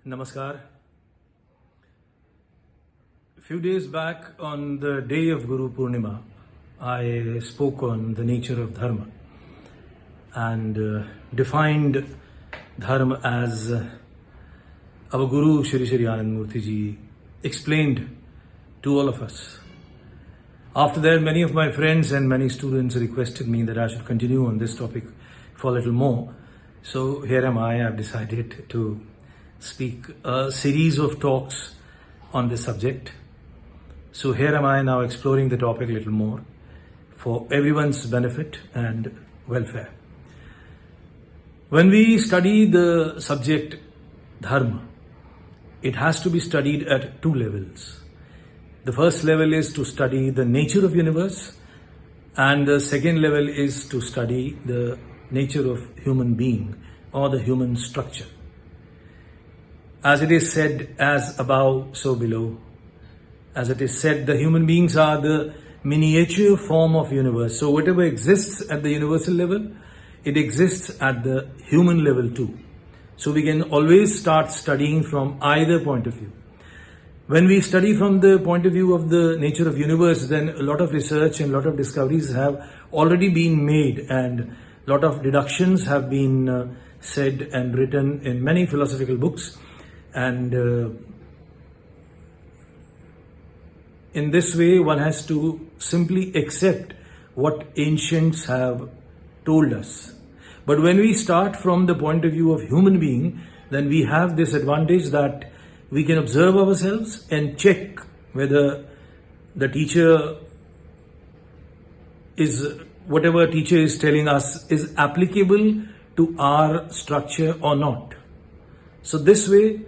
Namaskar. A few days back on the day of Guru Purnima, I spoke on the nature of Dharma and defined Dharma as our Guru Shri Shri Anand Murthy Ji explained to all of us. After that, many of my friends and many students requested me that I should continue on this topic for a little more. So here am I have decided to speak a series of talks on this subject. So here am I now exploring the topic a little more for everyone's benefit and welfare. When we study the subject Dharma, it has to be studied at two levels. The first level is to study the nature of universe, and the second level is to study the nature of human being or the human structure. As it is said, as above, so below. As it is said, the human beings are the miniature form of universe. So whatever exists at the universal level, it exists at the human level too. So we can always start studying from either point of view. When we study from the point of view of the nature of universe, then a lot of research and a lot of discoveries have already been made, and a lot of deductions have been said and written in many philosophical books. And in this way, one has to simply accept what ancients have told us. But when we start from the point of view of human being, then we have this advantage that we can observe ourselves and check whether the teacher is, whatever teacher is telling us is applicable to our structure or not. So this way,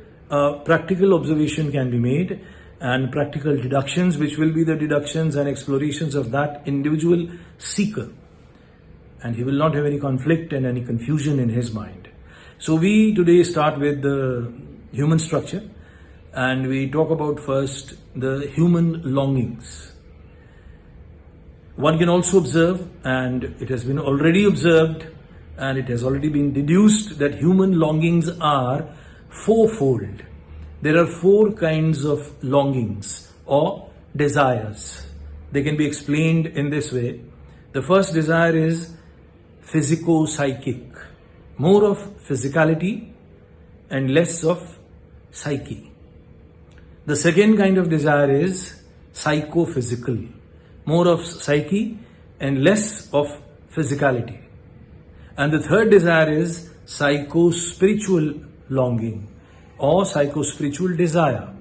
practical observation can be made, and practical deductions, which will be the deductions and explorations of that individual seeker. And he will not have any conflict and any confusion in his mind. So we today start with the human structure, and we talk about first the human longings. One can also observe, and it has been already observed, and it has already been deduced that human longings are fourfold. There are four kinds of longings or desires. They can be explained in this way. The first desire is physico-psychic, more of physicality and less of psyche. The second kind of desire is psychophysical, more of psyche and less of physicality. And the third desire is psycho-spiritual longing or psycho-spiritual desire.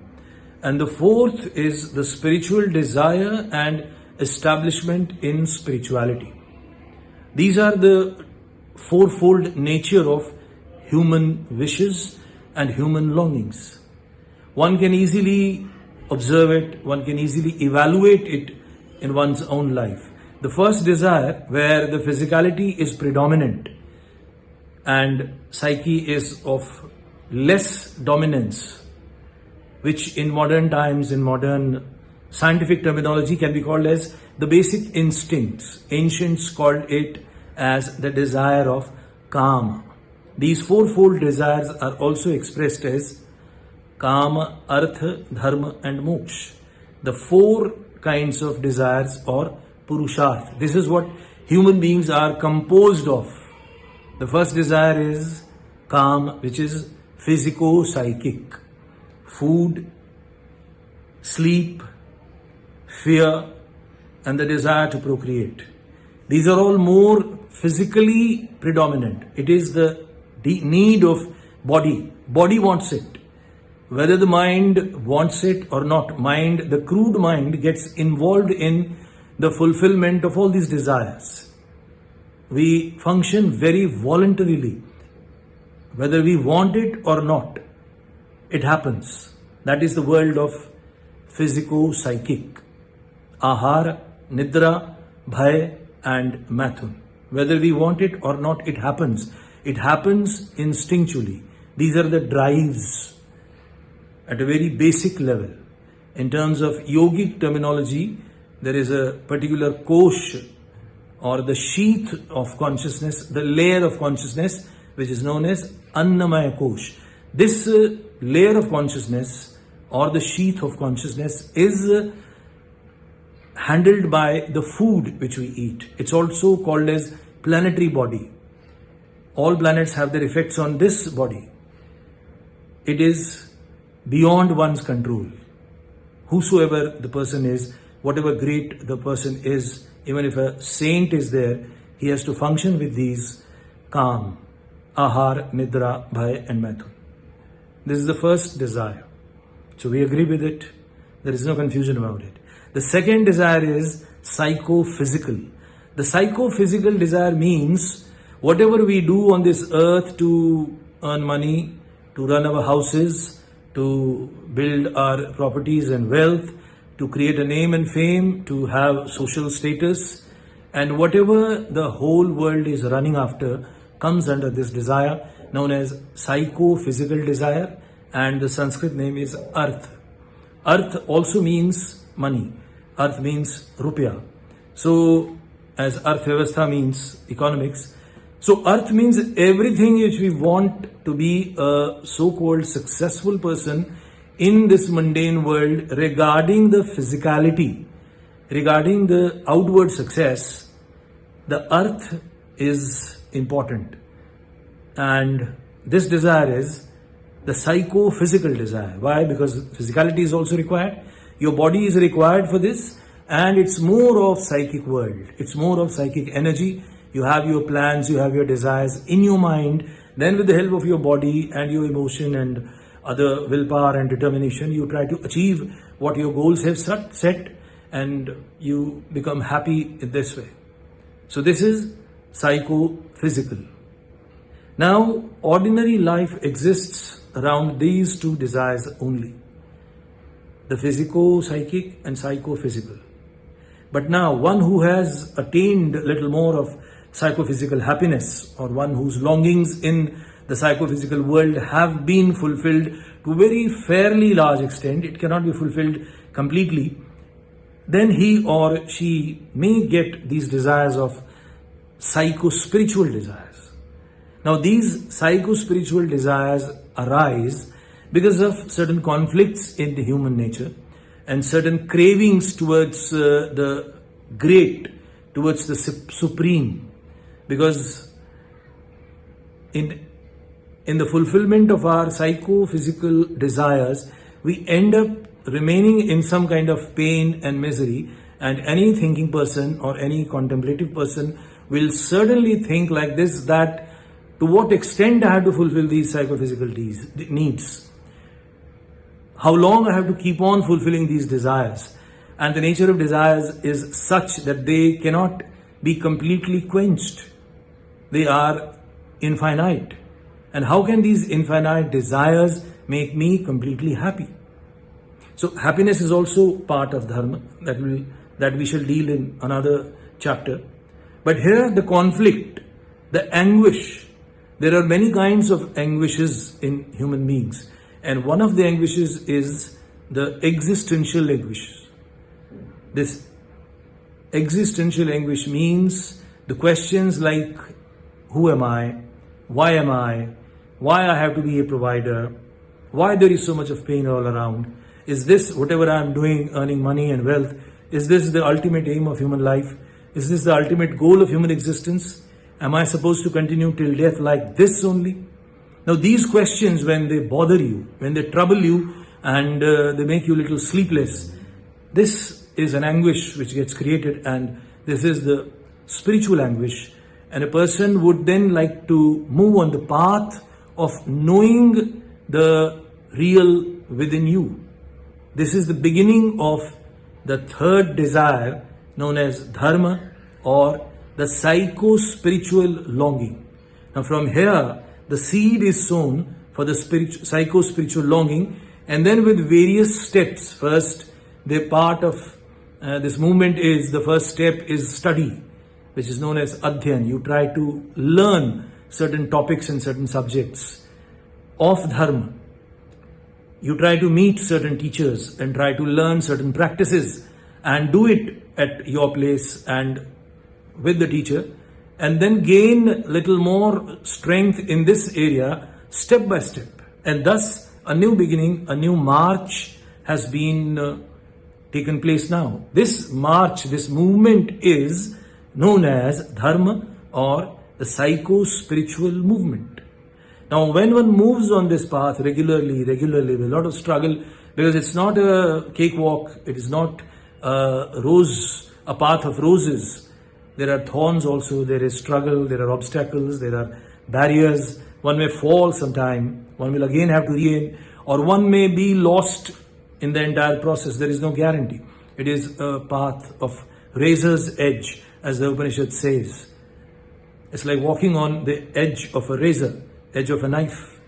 And the fourth is the spiritual desire and establishment in spirituality. These are the fourfold nature of human wishes and human longings. One can easily observe it, one can easily evaluate it in one's own life. The first desire, where the physicality is predominant and psyche is of less dominance, which in modern times, in modern scientific terminology, can be called as the basic instincts. Ancients called it as the desire of kama. These fourfold desires are also expressed as kama, artha, dharma and moksha. The four kinds of desires or purusharth. This is what human beings are composed of. The first desire is kama, which is physico-psychic. Food, sleep, fear, and the desire to procreate. These are all more physically predominant. It is the need of body. Body wants it. Whether the mind wants it or not, the crude mind gets involved in the fulfillment of all these desires. We function very voluntarily. Whether we want it or not, it happens. That is the world of physico-psychic. Ahara, nidra, bhaya and mathun. Whether we want it or not, it happens. It happens instinctually. These are the drives at a very basic level. In terms of yogic terminology, there is a particular kosh or the sheath of consciousness, the layer of consciousness, which is known as Annamaya Kosh. This layer of consciousness or the sheath of consciousness is handled by the food which we eat. It's also called as planetary body. All planets have their effects on this body. It is beyond one's control. Whosoever the person is, whatever great the person is, even if a saint is there, he has to function with these calm, ahar, nidra, bhaya and maithun. This is the first desire. So we agree with it. There is no confusion about it. The second desire is psychophysical. The psychophysical desire means whatever we do on this earth to earn money, to run our houses, to build our properties and wealth, to create a name and fame, to have social status, and whatever the whole world is running after comes under this desire known as psychophysical desire, and the Sanskrit name is Arth. Arth also means money. Arth means rupiah. So, as Arthyavastha means economics, so Arth means everything which we want to be a so-called successful person in this mundane world regarding the physicality, regarding the outward success. The Arth is important. And this desire is the psychophysical desire. Why? Because physicality is also required. Your body is required for this, and it's more of psychic world. It's more of psychic energy. You have your plans, you have your desires in your mind. Then with the help of your body and your emotion and other willpower and determination, you try to achieve what your goals have set, and you become happy in this way. So this is psychophysical. Now, ordinary life exists around these two desires only. The physico-psychic and psychophysical. But now, one who has attained a little more of psychophysical happiness, or one whose longings in the psychophysical world have been fulfilled to a very fairly large extent, it cannot be fulfilled completely, then he or she may get these desires of psycho-spiritual desires. Now these psycho-spiritual desires arise because of certain conflicts in the human nature and certain cravings towards the great, towards the supreme. Because in the fulfillment of our psychophysical desires, we end up remaining in some kind of pain and misery, and any thinking person or any contemplative person will certainly think like this, that to what extent I have to fulfill these psychophysical needs, how long I have to keep on fulfilling these desires. And the nature of desires is such that they cannot be completely quenched. They are infinite. And how can these infinite desires make me completely happy? So happiness is also part of Dharma that we shall deal in another chapter. But here the conflict, the anguish, there are many kinds of anguishes in human beings. And one of the anguishes is the existential anguish. This existential anguish means the questions like, who am I? Why am I? Why I have to be a provider? Why there is so much of pain all around? Is this, whatever I am doing, earning money and wealth, is this the ultimate aim of human life? Is this the ultimate goal of human existence? Am I supposed to continue till death like this only? Now these questions, when they bother you, when they trouble you and they make you a little sleepless, this is an anguish which gets created, and this is the spiritual anguish. And a person would then like to move on the path of knowing the real within you. This is the beginning of the third desire known as Dharma, or the psycho-spiritual longing. Now from here, the seed is sown for the psycho-spiritual longing, and then with various steps. First, the part of this movement is, the first step is study, which is known as Adhyan. You try to learn certain topics and certain subjects of Dharma. You try to meet certain teachers and try to learn certain practices and do it at your place and with the teacher, and then gain little more strength in this area step by step. And thus, a new beginning, a new march has been taken place now. This march, this movement is known as Dharma or the psycho-spiritual movement. Now, when one moves on this path regularly, with a lot of struggle, because it's not a cakewalk, it is not a path of roses. There are thorns also, there is struggle, there are obstacles, there are barriers. One may fall sometime, one will again have to regain, or one may be lost in the entire process. There is no guarantee. It is a path of razor's edge, as the Upanishad says. It's like walking on the edge of a razor, edge of a knife.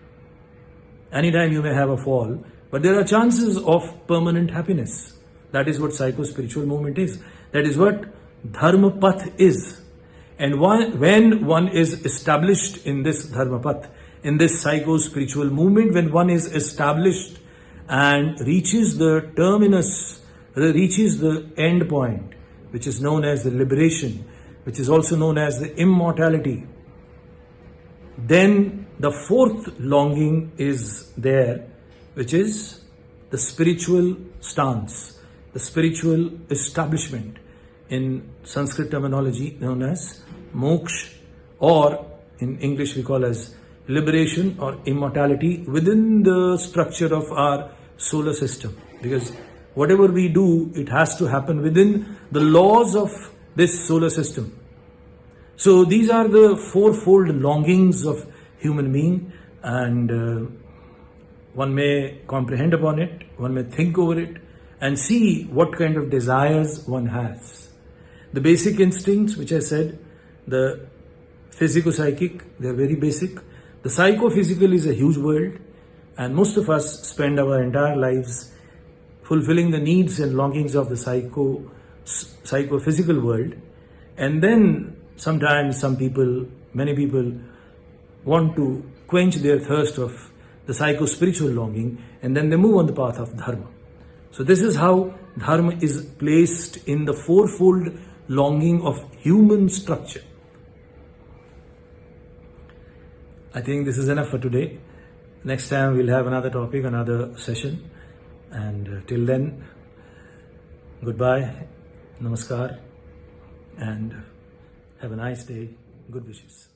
Anytime you may have a fall, but there are chances of permanent happiness. That is what psycho-spiritual movement is. That is what Dharma Path is. And when one is established in this Dharma Path, in this psycho-spiritual movement, when one is established and reaches the terminus, reaches the end point, which is known as the liberation, which is also known as the immortality, then the fourth longing is there, which is the spiritual stance, the spiritual establishment, in Sanskrit terminology known as moksha, or in English we call as liberation or immortality within the structure of our solar system. Because whatever we do, it has to happen within the laws of this solar system. So these are the fourfold longings of human being, and one may comprehend upon it, one may think over it, and see what kind of desires one has. The basic instincts, which I said, the physico-psychic, they are very basic. The psychophysical is a huge world, and most of us spend our entire lives fulfilling the needs and longings of the psychophysical world. And then sometimes many people want to quench their thirst of the psycho-spiritual longing, and then they move on the path of Dharma. So this is how Dharma is placed in the fourfold longing of human structure. I think this is enough for today. Next time we'll have another topic, another session. And till then, goodbye, namaskar, and have a nice day. Good wishes.